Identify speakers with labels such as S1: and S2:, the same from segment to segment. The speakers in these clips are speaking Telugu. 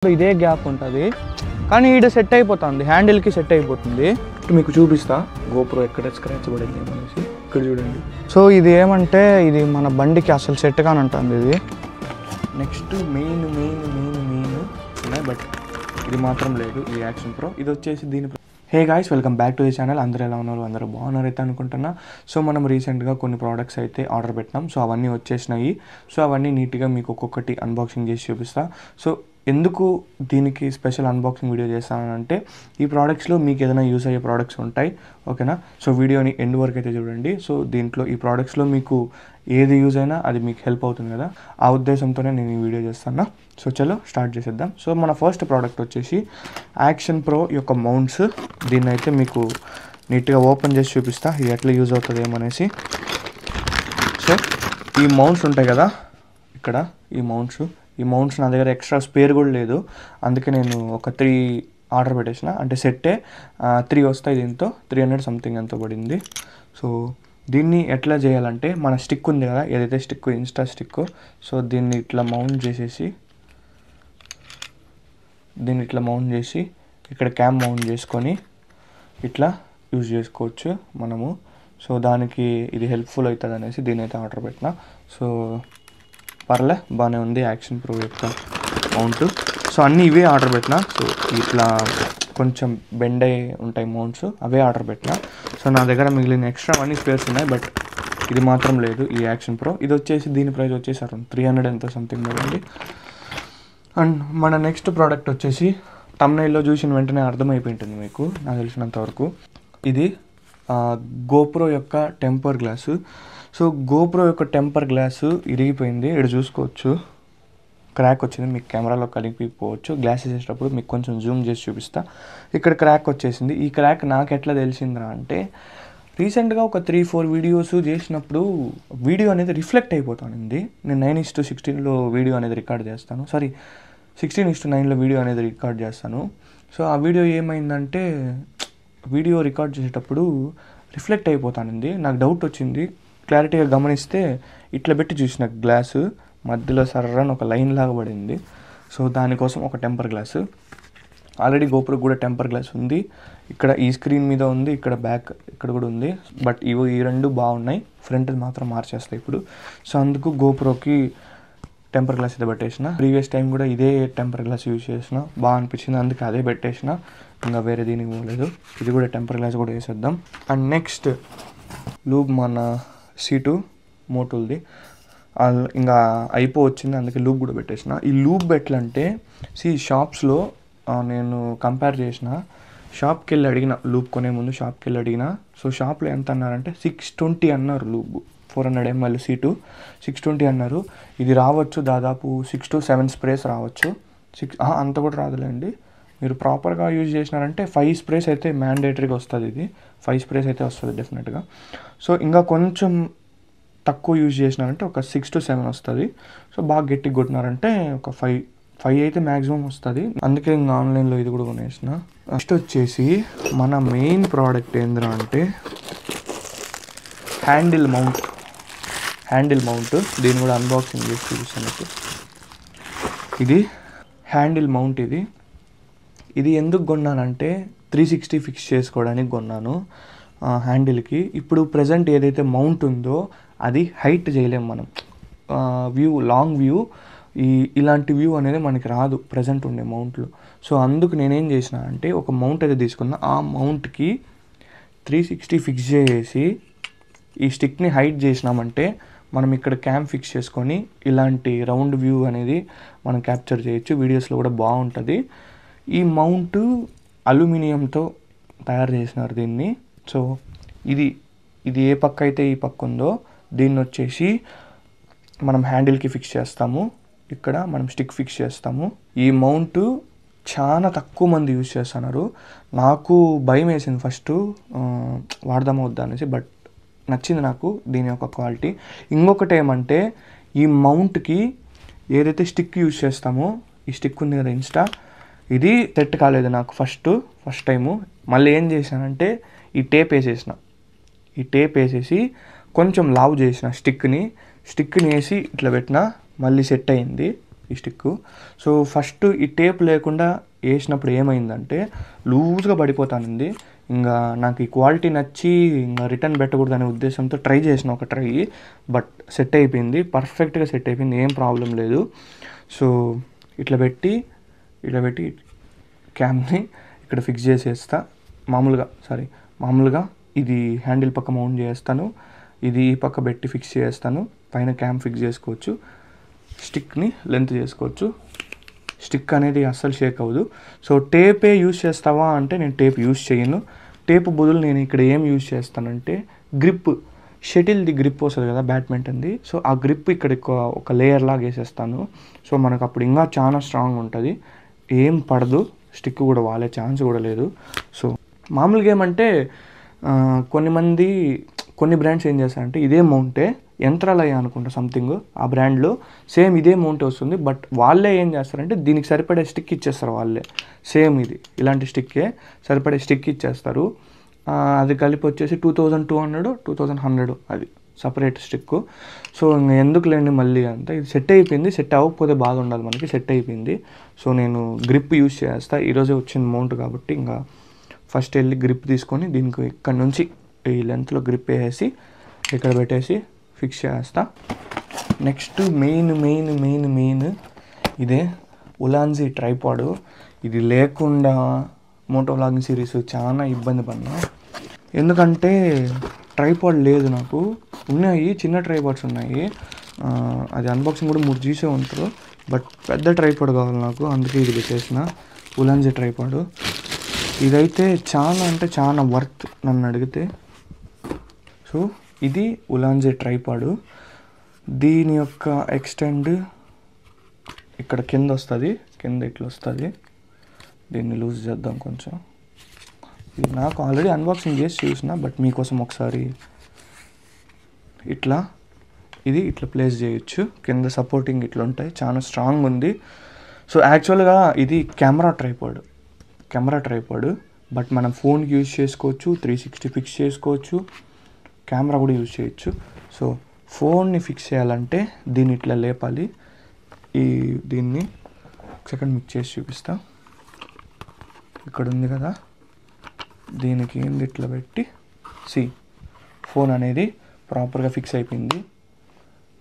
S1: ఇదే గ్యాప్ ఉంటుంది కానీ ఈడ సెట్ అయిపోతుంది, హ్యాండిల్కి సెట్ అయిపోతుంది. మీకు చూపిస్తా గోప్రో ఎక్కడ స్క్రాచ్ పడింది అనేసి. ఇక్కడ చూడండి. సో ఇది ఏమంటే ఇది మన బండికి అసలు సెట్ కాని ఉంటుంది ఇది. నెక్స్ట్ మెయిన్ ఉన్నాయి బట్ ఇది మాత్రం లేదు ఈ యాక్షన్ ప్రో. ఇది వచ్చేసి దీని hey guys, welcome back to the channel. అందరూ ఎలా ఉన్నారు? అందరూ బాగున్నారు అయితే అనుకుంటున్నా. సో మనం రీసెంట్గా కొన్ని ప్రోడక్ట్స్ అయితే ఆర్డర్ పెట్టినాం. సో అవన్నీ వచ్చేసినాయి. సో అవన్నీ నీట్గా మీకు ఒక్కొక్కటి అన్బాక్సింగ్ చేసి చూపిస్తా. సో ఎందుకు దీనికి స్పెషల్ అన్బాక్సింగ్ వీడియో చేస్తానంటే ఈ ప్రోడక్ట్స్లో మీకు ఏదైనా యూస్ అయ్యే ప్రోడక్ట్స్ ఉంటాయి, ఓకేనా? సో వీడియోని ఎండ్ వరకు అయితే చూడండి. సో దీంట్లో ఈ ప్రోడక్ట్స్లో మీకు ఏది యూజ్ అయినా అది మీకు హెల్ప్ అవుతుంది కదా, ఆ ఉద్దేశంతోనే నేను ఈ వీడియో చేస్తాను. సో చలో స్టార్ట్ చేసేద్దాం. సో మన ఫస్ట్ ప్రోడక్ట్ వచ్చేసి యాక్షన్ ప్రో యొక్క మౌంట్స్. దీన్ని అయితే మీకు నీట్గా ఓపెన్ చేసి చూపిస్తా ఇది ఎట్లా యూజ్ అవుతుంది ఏమనేసి. సో ఈ మౌంట్స్ ఉంటాయి కదా ఇక్కడ, ఈ మౌంట్స్ నా దగ్గర ఎక్స్ట్రా స్పేర్ కూడా లేదు, అందుకే నేను ఒక 3 ఆర్డర్ పెట్టేసిన. అంటే సెట్టే 3 వస్తాయి, దీంతో 300 సంథింగ్ ఎంతో పడింది. సో దీన్ని ఎట్లా చేయాలంటే మన స్టిక్ ఉంది కదా, ఏదైతే స్టిక్ ఇన్స్టా స్టిక్, సో దీన్ని ఇట్లా మౌంట్ చేసి ఇక్కడ క్యామ్ మౌంట్ చేసుకొని ఇట్లా యూజ్ చేసుకోవచ్చు మనము. సో దానికి ఇది హెల్ప్ఫుల్ అవుతుంది అనేసి దీన్ని అయితే ఆర్డర్ పెట్టిన. సో పర్లే బాగానే ఉంది యాక్షన్ ప్రో యొక్క మౌంట్. సో అన్నీ ఇవే ఆర్డర్ పెట్టిన. సో ఇట్లా కొంచెం బెండ్ అయి ఉంటాయి మౌంట్స్, అవే ఆర్డర్ పెట్టిన. సో నా దగ్గర మిగిలిన ఎక్స్ట్రా అన్నీ స్పేర్స్ ఉన్నాయి బట్ ఇది మాత్రం లేదు ఈ యాక్షన్ ప్రో. ఇది వచ్చేసి దీని ప్రైస్ వచ్చేసి అరౌండ్ 300 ఎంతో సంథింగ్ పడింది. అండ్ మన నెక్స్ట్ ప్రోడక్ట్ వచ్చేసి తమ్నైల్లో చూసిన వెంటనే అర్థమైపోయి ఉంటుంది మీకు, నాకు తెలిసినంత వరకు. ఇది గోప్రో యొక్క టెంపర్ గ్లాసు. సో గోప్రో యొక్క టెంపర్ గ్లాసు ఇరిగిపోయింది, ఇక్కడ చూసుకోవచ్చు క్రాక్ వచ్చింది. మీకు కెమెరాలో కలిపిపోవచ్చు, గ్లాస్ వేసేటప్పుడు మీకు కొంచెం జూమ్ చేసి చూపిస్తా. ఇక్కడ క్రాక్ వచ్చేసింది. ఈ క్రాక్ నాకు ఎట్లా తెలిసిందిరా అంటే రీసెంట్గా ఒక 3-4 వీడియోస్ చేసినప్పుడు వీడియో అనేది రిఫ్లెక్ట్ అయిపోతుంది. నేను 9:16లో వీడియో అనేది రికార్డ్ చేస్తాను, 16:9లో వీడియో అనేది రికార్డ్ చేస్తాను. సో ఆ వీడియో ఏమైందంటే వీడియో రికార్డ్ చేసేటప్పుడు రిఫ్లెక్ట్ అయిపోతానండి. నాకు డౌట్ వచ్చింది, క్లారిటీగా గమనిస్తే ఇట్లా పెట్టి చూసిన గ్లాసు మధ్యలో సర్రని ఒక లైన్ లాగా పడింది. సో దానికోసం ఒక టెంపర్ గ్లాసు. ఆల్రెడీ గోప్రో కూడా టెంపర్ గ్లాస్ ఉంది, ఇక్కడ ఈ స్క్రీన్ మీద ఉంది, ఇక్కడ బ్యాక్ ఇక్కడ కూడా ఉంది. బట్ ఈ రెండు బాగున్నాయి, ఫ్రంట్ మాత్రం మార్చేస్తాయి ఇప్పుడు. సో అందుకు గోప్రోకి టెంపర్ గ్లాస్ అయితే పెట్టేసిన. ప్రీవియస్ టైం కూడా ఇదే టెంపర్ గ్లాస్ యూజ్ చేసిన, బాగా అనిపించింది, అందుకే అదే పెట్టేసిన, ఇంకా వేరే దీనికి పోలేదు. ఇది కూడా టెంపర్ గ్లాస్ కూడా వేసేద్దాం. అండ్ నెక్స్ట్ లూబ్ మన C2 మోటోల్ది ఇంకా అయిపోవచ్చింది, అందుకే లూబ్ కూడా పెట్టేసిన. ఈ లూబ్ ఎట్లంటే షాప్స్లో నేను కంపేర్ చేసిన, షాప్కి వెళ్ళి అడిగిన, లూబ్ కొనే ముందు షాప్కి వెళ్ళి అడిగిన. సో షాప్లో ఎంత అన్నారంటే 620 అన్నారు లూబ్, 400 ml C2 620 అన్నారు. ఇది రావచ్చు దాదాపు 6 to 7 స్ప్రేస్ రావచ్చు. అంత కూడా రాదులేండి, మీరు ప్రాపర్గా యూజ్ చేసినారంటే 5 స్ప్రేస్ అయితే మ్యాండేటరీగా వస్తుంది. ఇది 5 స్ప్రేస్ అయితే వస్తుంది డెఫినెట్గా. సో ఇంకా కొంచెం తక్కువ యూజ్ చేసినారంటే ఒక 6 to 7 వస్తుంది. సో బాగా గట్టిగా కొట్టినారంటే ఒక 5 అయితే మ్యాక్సిమం వస్తుంది. అందుకే ఇంకా ఆన్లైన్లో ఇది కూడా కొనేసిన. నెక్స్ట్ వచ్చేసి మన మెయిన్ ప్రోడక్ట్ ఏంద్రా అంటే హ్యాండిల్ మౌంట్. దీన్ని కూడా అన్బాక్సింగ్ చేసి చూపిస్తాను. ఇది హ్యాండిల్ మౌంట్. ఇది ఎందుకు కొన్నానంటే 360 ఫిక్స్ చేసుకోవడానికి కొన్నాను హ్యాండిల్కి. ఇప్పుడు ప్రజెంట్ ఏదైతే మౌంట్ ఉందో అది హైట్ చేయలేము మనం, లాంగ్ వ్యూ ఇలాంటి వ్యూ అనేది మనకి రాదు ప్రజెంట్ ఉండే మౌంట్లో. సో అందుకు నేనేం చేసిన అంటే ఒక మౌంట్ అయితే తీసుకున్నా, ఆ మౌంట్కి 360 ఫిక్స్ చేసి ఈ స్టిక్ని హైట్ చేసినామంటే మనం ఇక్కడ క్యామ్ ఫిక్స్ చేసుకొని ఇలాంటి రౌండ్ వ్యూ అనేది మనం క్యాప్చర్ చేయొచ్చు, వీడియోస్లో కూడా బాగుంటుంది. ఈ మౌంట్ అల్యూమినియంతో తయారు చేసినారు దీన్ని. సో ఇది ఏ పక్క అయితే ఈ పక్క ఉందో దీన్ని వచ్చేసి మనం హ్యాండిల్కి ఫిక్స్ చేస్తాము, ఇక్కడ మనం స్టిక్ ఫిక్స్ చేస్తాము. ఈ మౌంట్ చాలా తక్కువ మంది యూజ్ చేస్తున్నారు, నాకు భయం వేసింది ఫస్ట్ వాడదామా వద్దా అనేసి, బట్ నచ్చింది నాకు దీని యొక్క క్వాలిటీ. ఇంకొకటి ఏమంటే ఈ మౌంట్కి ఏదైతే స్టిక్ యూజ్ చేస్తామో, ఈ స్టిక్ ఉంది కదా ఇన్స్టా, ఇది సెట్ కాలేదు నాకు ఫస్ట్ టైము. మళ్ళీ ఏం చేశానంటే ఈ టేప్ వేసేసి కొంచెం లావ్ చేసిన స్టిక్ని వేసి ఇట్లా పెట్టినా మళ్ళీ సెట్ అయింది. ఈ స్టిక్. సో ఫస్ట్ ఈ టేప్ లేకుండా వేసినప్పుడు ఏమైందంటే లూజ్గా పడిపోతానండి. ఇంకా నాకు ఈ క్వాలిటీ నచ్చి ఇంకా రిటర్న్ పెట్టకూడదు అనే ఉద్దేశంతో ట్రై చేసిన ఒక ట్రై, బట్ సెట్ అయిపోయింది, పర్ఫెక్ట్గా సెట్ అయిపోయింది, ఏం ప్రాబ్లం లేదు. సో ఇట్లా పెట్టి క్యామ్ని ఇక్కడ ఫిక్స్ చేసేస్తా. మామూలుగా ఇది హ్యాండిల్ పక్క మౌంట్ చేస్తాను, ఇది ఈ పక్క పెట్టి ఫిక్స్ చేస్తాను. పైన క్యామ్ ఫిక్స్ చేసుకోవచ్చు, స్టిక్ని లెంత్ చేసుకోవచ్చు. స్టిక్ అనేది అస్సలు షేక్ అవ్వదు. సో టేపే యూజ్ చేస్తావా అంటే నేను టేప్ యూజ్ చేయను. టేప్ బదులు నేను ఇక్కడ ఏం యూజ్ చేస్తానంటే గ్రిప్, షటిల్ది గ్రిప్ వస్తుంది కదా బ్యాడ్మింటన్ది, సో ఆ గ్రిప్ ఇక్కడ ఒక లేయర్ లాగా వేసేస్తాను. సో మనకు అప్పుడు ఇంకా చాలా స్ట్రాంగ్ ఉంటుంది, ఏం పడదు, స్టిక్ కూడా వాలే ఛాన్స్ కూడా లేదు. సో మామూలుగా ఏమంటే కొన్ని బ్రాండ్స్ ఏం చేస్తారంటే ఇదే మౌంటే యంత్రాలయ అనుకుంటా సంథింగ్ ఆ బ్రాండ్లో సేమ్ ఇదే మౌంట్ వస్తుంది, బట్ వాళ్ళే ఏం చేస్తారంటే దీనికి సరిపడే స్టిక్ ఇచ్చేస్తారు. వాళ్ళే సేమ్ ఇలాంటి స్టిక్కే సరిపడే స్టిక్ ఇచ్చేస్తారు. అది కలిపి వచ్చేసి 2200 2100 అది సపరేట్ స్టిక్. సో ఇంకా ఎందుకులేండి మళ్ళీ అంతా, ఇది సెట్ అయిపోయింది. సెట్ అవ్వకపోతే బాధ ఉండాలి మనకి, సెట్ అయిపోయింది. సో నేను గ్రిప్ యూజ్ చేస్తాను, ఈరోజే వచ్చింది మౌంట్ కాబట్టి ఇంకా ఫస్ట్ వెళ్ళి గ్రిప్ తీసుకొని దీనికి ఇక్కడ నుంచి ఈ లెంత్లో గ్రిప్ వేసేసి ఇక్కడ పెట్టేసి ఫిక్స్ చేస్తా. నెక్స్ట్ మెయిన్ ఇదే ఉలాన్జీ ట్రైపాడ్. ఇది లేకుండా మోటో వ్లాగింగ్ సిరీస్ చాలా ఇబ్బంది పడినా, ఎందుకంటే ట్రైపాడ్ లేదు నాకు. ఉన్నాయి చిన్న ట్రైపాడ్స్ ఉన్నాయి, అది అన్బాక్సింగ్ కూడా 3 చేసే ఉంటారు, బట్ పెద్ద ట్రైపాడ్ కావాలి నాకు, అందుకే ఇది పెట్టేసిన ఉలాన్జీ ట్రైపాడ్. ఇదైతే చాలా వర్త్ నన్ను అడిగితే. సో ఇది ఉలాన్జీ ట్రైపాడ్. దీని యొక్క ఎక్స్టెండ్ ఇక్కడ కింద వస్తుంది, కింద ఇట్లా వస్తుంది. దీన్ని లూజ్ చేద్దాం కొంచెం. ఇది నాకు ఆల్రెడీ అన్బాక్సింగ్ చేసి చూసిన, బట్ మీకోసం ఒకసారి ఇట్లా ప్లేస్ చేయొచ్చు. కింద సపోర్టింగ్ ఇట్లా ఉంటాయి, చాలా స్ట్రాంగ్ ఉంది. సో యాక్చువల్గా ఇది కెమెరా ట్రైపాడ్, బట్ మనం ఫోన్కి యూజ్ చేసుకోవచ్చు, 360 ఫిక్స్ చేసుకోవచ్చు, కెమెరా కూడా యూజ్ చేయొచ్చు. సో ఫోన్ని ఫిక్స్ చేయాలంటే దీన్ని ఇట్లా లేపాలి. దీన్ని సెకండ్ మిక్స్ చేసి చూపిస్తా. ఇక్కడ ఉంది కదా, దీనికి ఏంది ఇట్లా పెట్టి ఫోన్ అనేది ప్రాపర్గా ఫిక్స్ అయిపోయింది.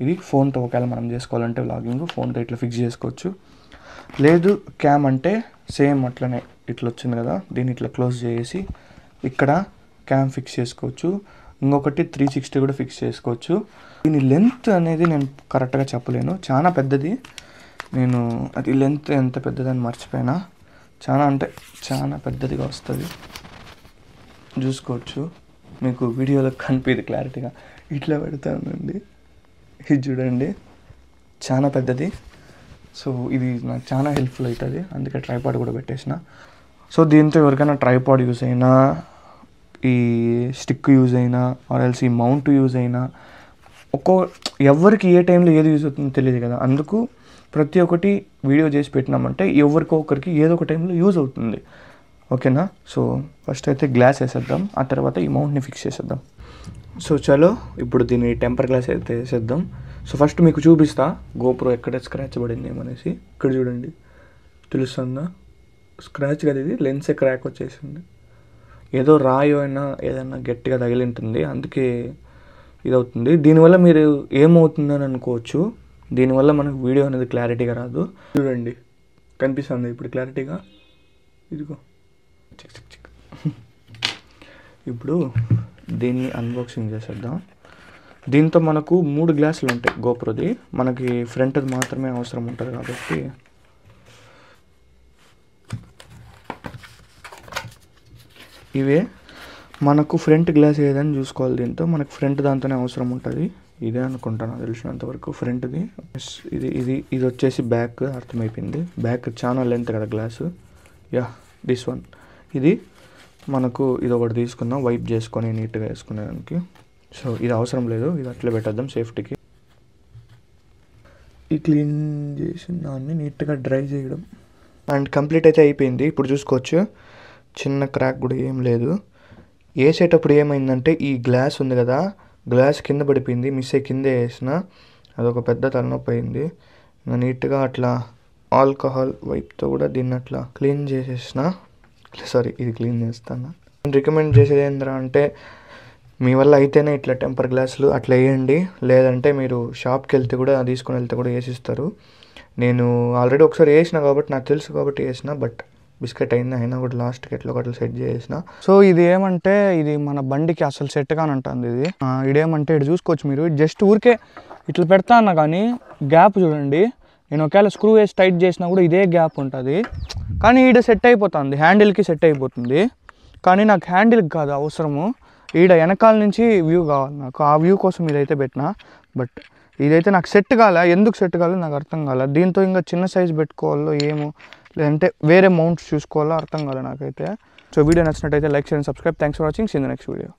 S1: ఇది ఫోన్తో ఒకవేళ మనం చేసుకోవాలంటే వ్లాగింగ్ ఫోన్తో ఇట్లా ఫిక్స్ చేసుకోవచ్చు. లేదు క్యామ్ అంటే సేమ్ అట్లనే ఇట్లా వచ్చింది కదా, దీన్ని ఇట్లా క్లోజ్ చేసి ఇక్కడ క్యామ్ ఫిక్స్ చేసుకోవచ్చు. ఇంకొకటి 360 కూడా ఫిక్స్ చేసుకోవచ్చు. దీని లెంత్ అనేది నేను కరెక్ట్గా చెప్పలేను, చాలా పెద్దది. నేను అది లెంత్ ఎంత పెద్దదని మర్చిపోయినా, చాలా పెద్దదిగా వస్తుంది. చూసుకోవచ్చు, మీకు వీడియోలో కనిపిది క్లారిటీగా. ఇట్లా పెడతానండి, ఇది చూడండి, చాలా పెద్దది. సో ఇది నాకు చాలా హెల్ప్ఫుల్ అవుతుంది, అందుకే ట్రైపాడ్ కూడా పెట్టేసిన. సో దీంతో ఎవరికైనా ట్రైపాడ్ యూజ్ అయినా, ఈ స్టిక్ యూజ్ అయినా, ఆర్ఎల్స్ ఈ మౌంట్ యూజ్ అయినా, ఎవరికి ఏ టైంలో ఏది యూజ్ అవుతుందో తెలియదు కదా, అందుకు ప్రతి ఒక్కటి వీడియో చేసి పెట్టినామంటే ఎవరికొకరికి ఏదో ఒక టైంలో యూజ్ అవుతుంది. ఓకేనా? సో ఫస్ట్ అయితే గ్లాస్ వేసేద్దాం, ఆ తర్వాత ఈ మౌంట్ని ఫిక్స్ చేసేద్దాం. సో చలో ఇప్పుడు దీన్ని టెంపర్ గ్లాస్ అయితే వేసేద్దాం. సో ఫస్ట్ మీకు చూపిస్తా గోప్రో ఎక్కడ స్క్రాచ్ పడింది ఏమనేసి. ఇక్కడ చూడండి, తెలుస్తుందా? స్క్రాచ్ కదా, ఇది లెన్సే క్రాక్ వచ్చేసింది. ఏదో రాయో అయినా ఏదైనా గట్టిగా తగిలింటుంది, అందుకే ఇదవుతుంది. దీనివల్ల మీరు ఏమవుతుందని అనుకోవచ్చు, దీనివల్ల మనకు వీడియో అనేది క్లారిటీగా రాదు. చూడండి, కనిపిస్తుంది ఇప్పుడు క్లారిటీగా, ఇదిగో. ఇప్పుడు దీన్ని అన్బాక్సింగ్ చేసేద్దాం. దీంతో మనకు 3 గ్లాసులు ఉంటాయి గోప్రోది, మనకి ఫ్రంట్ది మాత్రమే అవసరం ఉంటుంది కాబట్టి ఇవే మనకు ఫ్రంట్ గ్లాస్ ఏదని చూసుకోవాలి. దీంతో మనకు ఫ్రంట్ దాంతోనే అవసరం ఉంటుంది. ఇదే అనుకుంటాను తెలిసినంతవరకు ఫ్రంట్ది. ఇది వచ్చేసి బ్యాక్, అర్థమైపోయింది. బ్యాక్ చాలా లెంత్ కదా గ్లాసు. This one. ఇది మనకు ఇది ఒకటి తీసుకుందాం, వైప్ చేసుకొని నీట్గా వేసుకునేదానికి. సో ఇది అవసరం లేదు, ఇది అట్లా పెట్టేద్దాం సేఫ్టీకి. ఈ క్లీన్ చేసి దాన్ని నీట్గా డ్రై చేయడం అండ్ కంప్లీట్ అయితే అయిపోయింది. ఇప్పుడు చూసుకోవచ్చు, చిన్న క్రాక్ కూడా ఏం లేదు. వేసేటప్పుడు ఏమైందంటే ఈ గ్లాస్ ఉంది కదా, గ్లాస్ కింద పడిపోయింది, మిస్ అయ్యి కింద వేసిన, అదొక పెద్ద తలనొప్పి అయింది. నీట్గా అట్లా ఆల్కహాల్ వైప్తో కూడా దీన్ని అట్లా క్లీన్ చేసేసిన. సారీ, ఇది క్లీన్ చేస్తాను. నేను రికమెండ్ చేసేది ఏంద్రా అంటే, మీ వల్ల అయితేనే ఇట్లా టెంపర్ గ్లాసులు అట్లా వేయండి, లేదంటే మీరు షాప్కి వెళ్తే కూడా తీసుకొని వెళ్తే కూడా వేసిస్తారు. నేను ఆల్రెడీ ఒకసారి వేసిన కాబట్టి నాకు తెలుసు కాబట్టి వేసిన, బట్ బిస్కెట్ అయింది, అయినా కూడా లాస్ట్కి ఎట్లా ఒకటి సెట్ చేసిన. సో ఇది ఏమంటే ఇది మన బండికి అసలు సెట్ కానంటుంది ఇది. ఇదేమంటే ఇటు చూసుకోవచ్చు మీరు, జస్ట్ ఊరికే ఇట్లా పెడతా అన్నా కానీ గ్యాప్ చూడండి, నేను ఒకవేళ స్క్రూ వేసి టైట్ చేసినా కూడా ఇదే గ్యాప్ ఉంటుంది. కానీ ఈడ సెట్ అయిపోతుంది, హ్యాండిల్కి సెట్ అయిపోతుంది. కానీ నాకు హ్యాండిల్కి కాదు అవసరము, ఈడ వెనకాల నుంచి వ్యూ కావాలి నాకు. ఆ వ్యూ కోసం ఇదైతే పెట్టినా, బట్ ఇదైతే నాకు సెట్ కాలే. ఎందుకు సెట్ కాలేదు నాకు అర్థం కాలే. దీంతో ఇంకా చిన్న సైజ్ పెట్టుకోవాలో ఏమో, లేదంటే వేరే మౌంట్స్ చూసుకోవాలో అర్థం కాలే నాకైతే. సో వీడియో నచ్చినట్టయితే లైక్ చేయండి, subscribe. Thanks for watching. See in the next video.